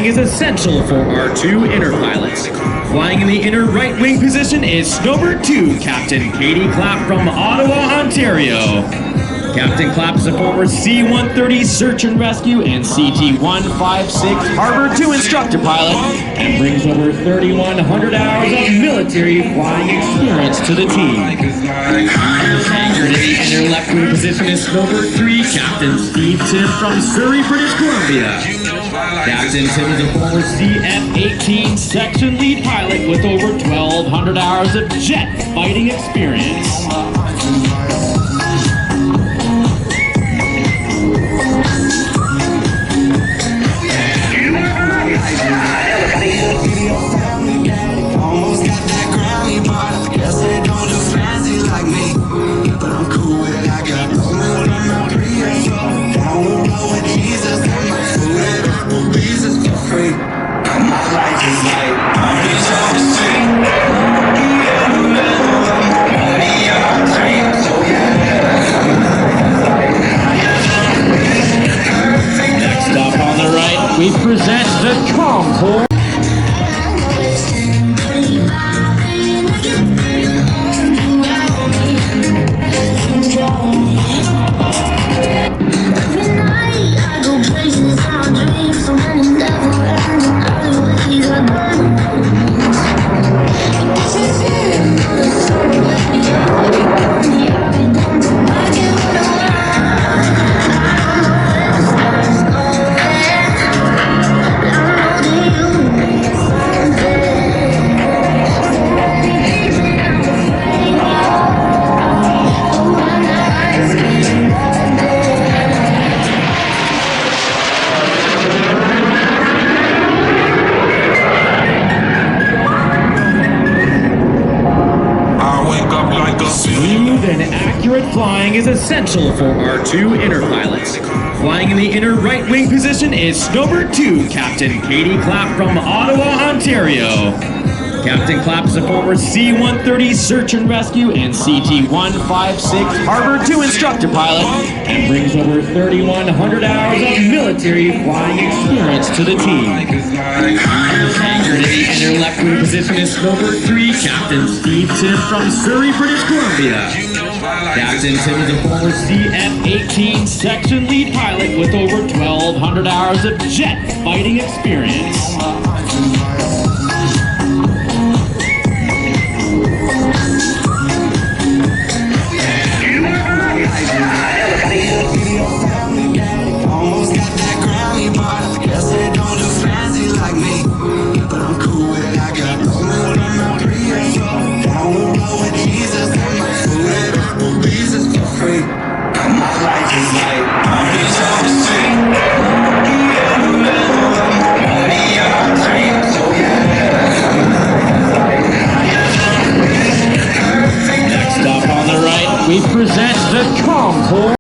is essential for our two inner pilots. Flying in the inner right wing position is Snowbird 2, Captain Katie Clapp from Ottawa, Ontario. Captain Clapp is a former C-130 search and rescue and CT-156 Harbor 2 instructor pilot and brings over 3,100 hours of military flying experience to the team. Anchored in the inner left wing position is Snowbird 3, Captain Steve Tim from Surrey, British Columbia. Captain Tim is a former CF-18 section lead pilot with over 1,200 hours of jet fighting experience. We present the Concord. Smooth and accurate flying is essential for our two inner pilots. Flying in the inner right wing position is Snowbird 2, Captain Katie Clapp from Ottawa, Ontario. Captain Clapp is a former C-130 search and rescue and CT-156 Harbor 2 instructor pilot and brings over 3,100 hours of military flying experience to the team. Anchored in the inner left wing position is Snowbird 3, Captain Steve Tim from Surrey, British Columbia. Captain Tim is a former CF-18 section lead pilot with over 1,200 hours of jet fighting experience. We present the Concord.